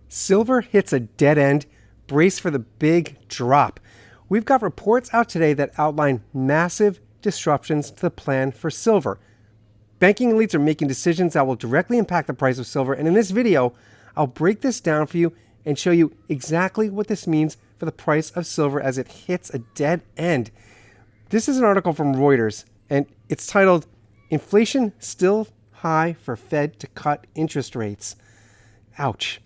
Silver hits a dead end. Brace for the big drop. We've got reports out today that outline massive disruptions to the plan for silver. Banking elites are making decisions that will directly impact the price of silver. And in this video, I'll break this down for you and show you exactly what this means for the price of silver as it hits a dead end. This is an article from Reuters, and it's titled, "Inflation Still High for Fed to Cut Interest Rates." Ouch.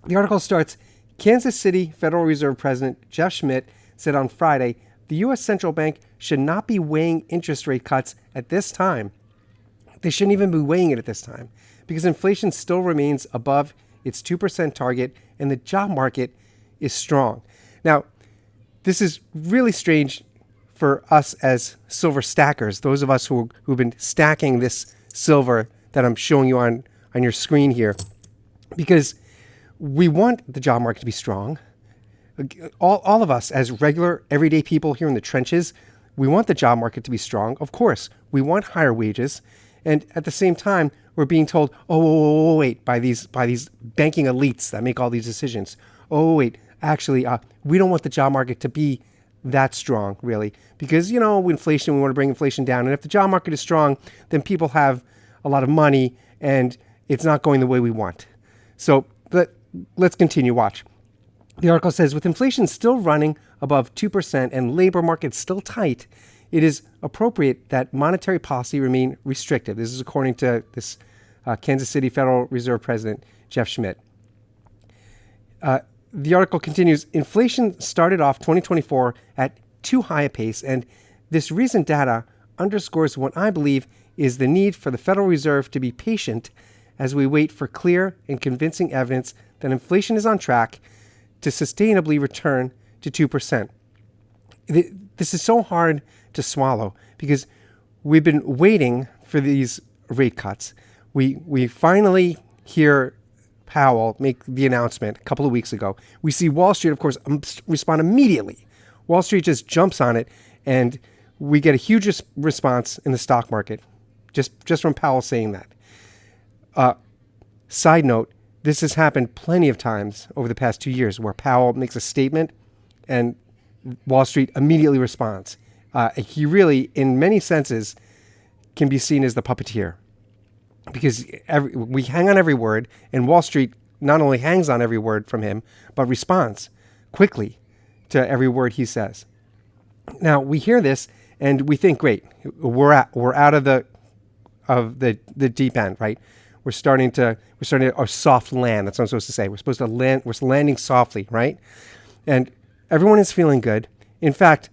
The article starts, Kansas City Federal Reserve President Jeff Schmidt said on Friday, the U.S. Central Bank should not be weighing interest rate cuts at this time. They shouldn't even be weighing it at this time because inflation still remains above its 2% target and the job market is strong. Now, this is really strange for us as silver stackers, those of us who've been stacking this silver that I'm showing you on your screen here, because we want the job market to be strong. All of us as regular, everyday people here in the trenches, we want the job market to be strong. Of course, we want higher wages. And at the same time, we're being told, wait, by these banking elites that make all these decisions. Actually, we don't want the job market to be that strong, really. Because, inflation, we want to bring inflation down. And if the job market is strong, then people have a lot of money and it's not going the way we want. So let's continue. Watch. The article says, with inflation still running above 2% and labor market still tight, it is appropriate that monetary policy remain restrictive. This is according to this Kansas City Federal Reserve President, Jeff Schmidt. The article continues, inflation started off 2024 at too high a pace, and this recent data underscores what I believe is the need for the Federal Reserve to be patient as we wait for clear and convincing evidence that inflation is on track to sustainably return to 2%. This is so hard to swallow because we've been waiting for these rate cuts. We finally hear Powell make the announcement a couple of weeks ago. We see Wall Street, of course, respond immediately. Wall Street just jumps on it, and we get a huge response in the stock market just from Powell saying that. Side note, this has happened plenty of times over the past 2 years where Powell makes a statement and Wall Street immediately responds. He really, in many senses, can be seen as the puppeteer because we hang on every word, and Wall Street not only hangs on every word from him, but responds quickly to every word he says. Now, we hear this and we think, great, we're out of the deep end, right? We're starting a soft land. That's what I'm supposed to say. We're supposed to land. We're landing softly, right? And everyone is feeling good. In fact,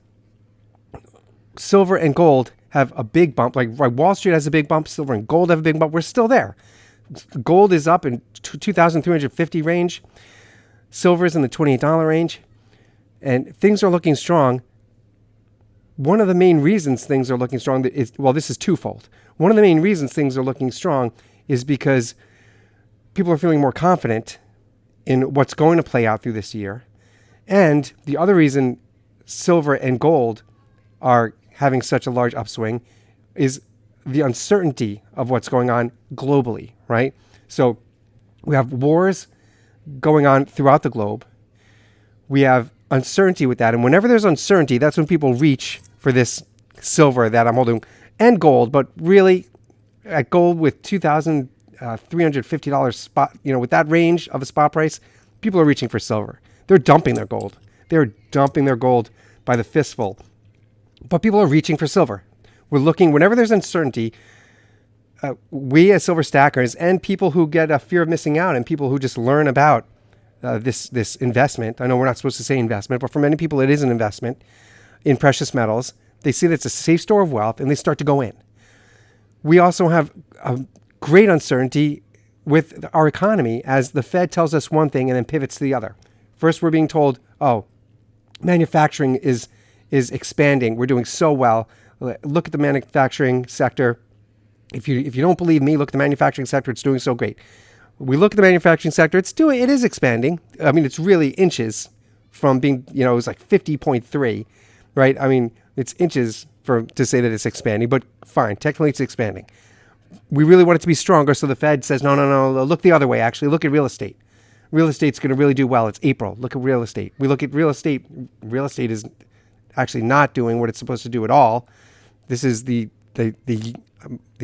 silver and gold have a big bump. Like Wall Street has a big bump. Silver and gold have a big bump. We're still there. Gold is up in 2,350 range. Silver is in the $28 range. And things are looking strong. One of the main reasons things are looking strong is, well, this is twofold. One of the main reasons things are looking strong is because people are feeling more confident in what's going to play out through this year. And the other reason silver and gold are having such a large upswing is the uncertainty of what's going on globally, right? So we have wars going on throughout the globe. We have uncertainty with that. And whenever there's uncertainty, that's when people reach for this silver that I'm holding and gold, but really at gold with $2,350 spot, with that range of a spot price, people are reaching for silver. They're dumping their gold. They're dumping their gold by the fistful. But people are reaching for silver. We're looking, whenever there's uncertainty, we as silver stackers and people who get a fear of missing out and people who just learn about this investment, I know we're not supposed to say investment, but for many people it is an investment in precious metals. They see that it's a safe store of wealth and they start to go in. We also have a great uncertainty with our economy as the Fed tells us one thing and then pivots to the other. First, we're being told, manufacturing is expanding. We're doing so well. Look at the manufacturing sector. If you don't believe me, look at the manufacturing sector. It's doing so great. We look at the manufacturing sector. It is expanding. I mean, it's really inches from being, it was like 50.3, right? I mean, it's inches to say that it's expanding, but fine. Technically, it's expanding. We really want it to be stronger, so the Fed says, no, look the other way, actually. Look at real estate. real estate's going to really do well. It's April. Look at real estate. We look at real estate. Real estate is actually not doing what it's supposed to do at all. This is the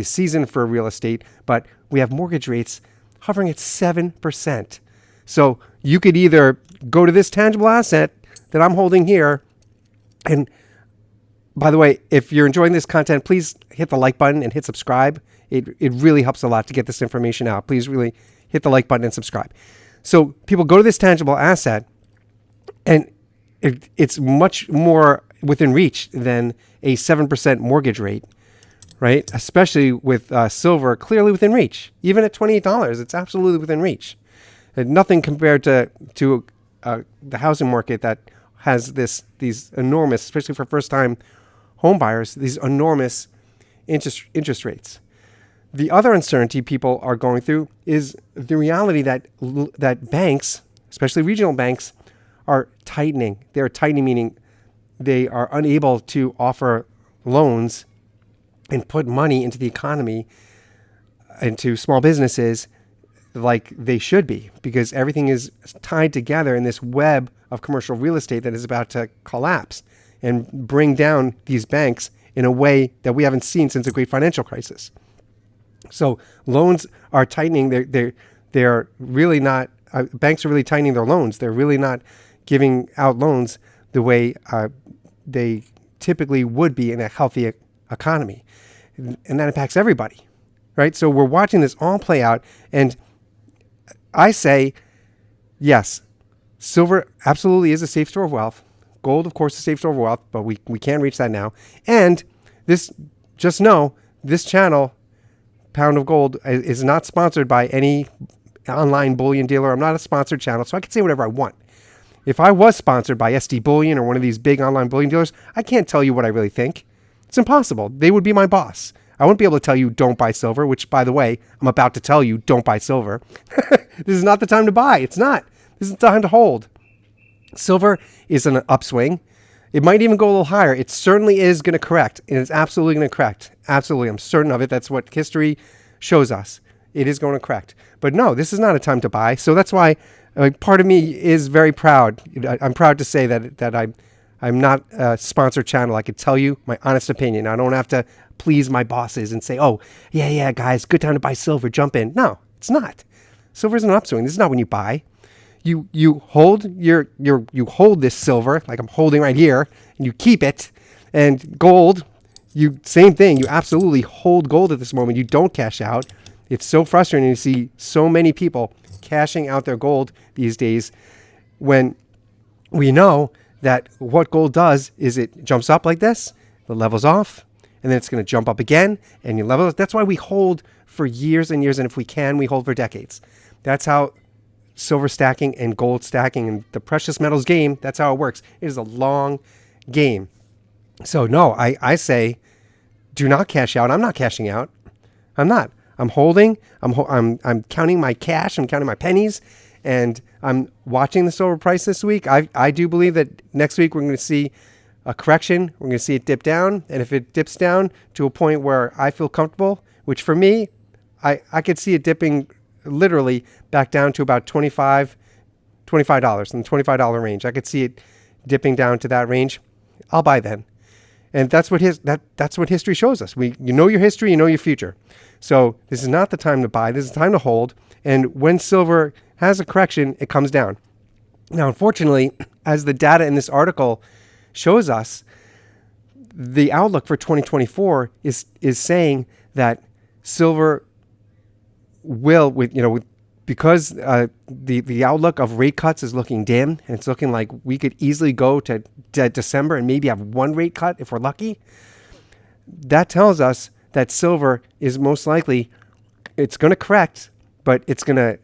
season for real estate, but we have mortgage rates hovering at 7%. So you could either go to this tangible asset that I'm holding here, and by the way, if you're enjoying this content, please hit the like button and hit subscribe. It really helps a lot to get this information out. Please really hit the like button and subscribe. So people go to this tangible asset, and it's much more within reach than a 7% mortgage rate, right? Especially with silver clearly within reach. Even at $28, it's absolutely within reach. And nothing compared to the housing market that has these enormous, especially for first-time home buyers, these enormous interest rates. The other uncertainty people are going through is the reality that banks, especially regional banks, are tightening. They're tightening, meaning they are unable to offer loans and put money into the economy, into small businesses like they should be, because everything is tied together in this web of commercial real estate that is about to collapse and bring down these banks in a way that we haven't seen since the great financial crisis. So loans are tightening. They're really not, banks are really tightening their loans. They're really not giving out loans the way they typically would be in a healthy economy. And that impacts everybody, right? So we're watching this all play out. And I say, yes, silver absolutely is a safe store of wealth. Gold, of course, is a safe store of wealth, but we can't reach that now. And just know, this channel, Pound of Gold, is not sponsored by any online bullion dealer. I'm not a sponsored channel, so I can say whatever I want. If I was sponsored by SD Bullion or one of these big online bullion dealers, I can't tell you what I really think. It's impossible. They would be my boss. I wouldn't be able to tell you don't buy silver, which, by the way, I'm about to tell you don't buy silver. This is not the time to buy. It's not. This is the time to hold. Silver is an upswing. It might even go a little higher. It certainly is going to correct, and it's absolutely going to correct. Absolutely. I'm certain of it. That's what history shows us. It is going to correct. But no, this is not a time to buy. So that's why part of me is very proud. I'm proud to say that I'm not a sponsored channel. I could tell you my honest opinion. I don't have to please my bosses and say, oh, yeah, guys, good time to buy silver. Jump in. No, it's not. Silver is an upswing. This is not when you buy. You hold you hold this silver like I'm holding right here, and you keep it. And gold, same thing. You absolutely hold gold at this moment. You don't cash out. It's so frustrating to see so many people cashing out their gold these days, when we know that what gold does is it jumps up like this, the levels off, and then it's going to jump up again, and you level. That's why we hold for years and years, and if we can, we hold for decades. That's how silver stacking and gold stacking and the precious metals game, that's how it works. It is a long game. So no, I say do not cash out. I'm not cashing out. I'm not. I'm holding. I'm counting my cash. I'm counting my pennies, and I'm watching the silver price this week. I do believe that next week we're going to see a correction. We're going to see it dip down, and if it dips down to a point where I feel comfortable, which for me, I could see it dipping literally back down to about $25 in the $25 range. I could see it dipping down to that range. I'll buy then. And that's what that's what history shows us. You know your history, you know your future. So this is not the time to buy. This is the time to hold. And when silver has a correction, it comes down. Now, unfortunately, as the data in this article shows us, the outlook for 2024 is saying that silver will, because the outlook of rate cuts is looking dim, and it's looking like we could easily go to December and maybe have one rate cut if we're lucky. That tells us that silver is most likely, it's going to correct, but it's going to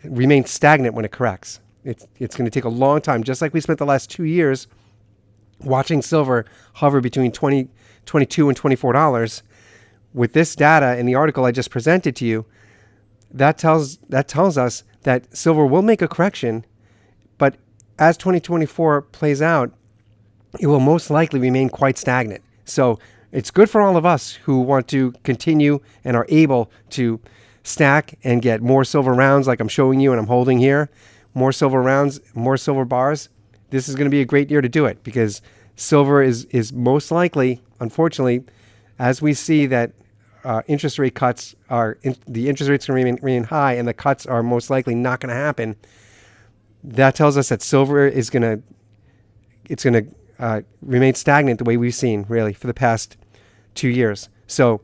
remain stagnant when it corrects. It's going to take a long time, just like we spent the last 2 years watching silver hover between $22 and $24. With this data in the article I just presented to you, that tells us that silver will make a correction, but as 2024 plays out, it will most likely remain quite stagnant. So it's good for all of us who want to continue and are able to stack and get more silver rounds like I'm showing you and I'm holding here. more silver rounds, more silver bars, this is going to be a great year to do it, because silver is most likely, unfortunately, as we see that interest rate cuts the interest rates going to remain high, and the cuts are most likely not going to happen. That tells us that silver is going to remain stagnant the way we've seen really for the past 2 years. So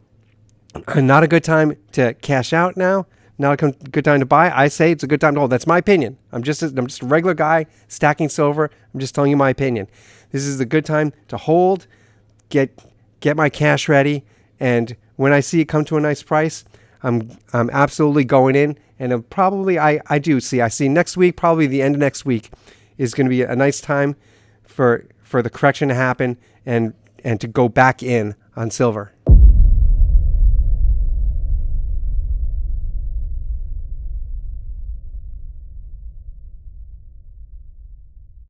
not a good time to cash out now. Not a good time to buy. I say it's a good time to hold. That's my opinion. I'm just a regular guy stacking silver. I'm just telling you my opinion. This is a good time to hold, get my cash ready, and when I see it come to a nice price, I'm absolutely going in. And probably I see next week, probably the end of next week, is going to be a nice time for the correction to happen and to go back in on silver.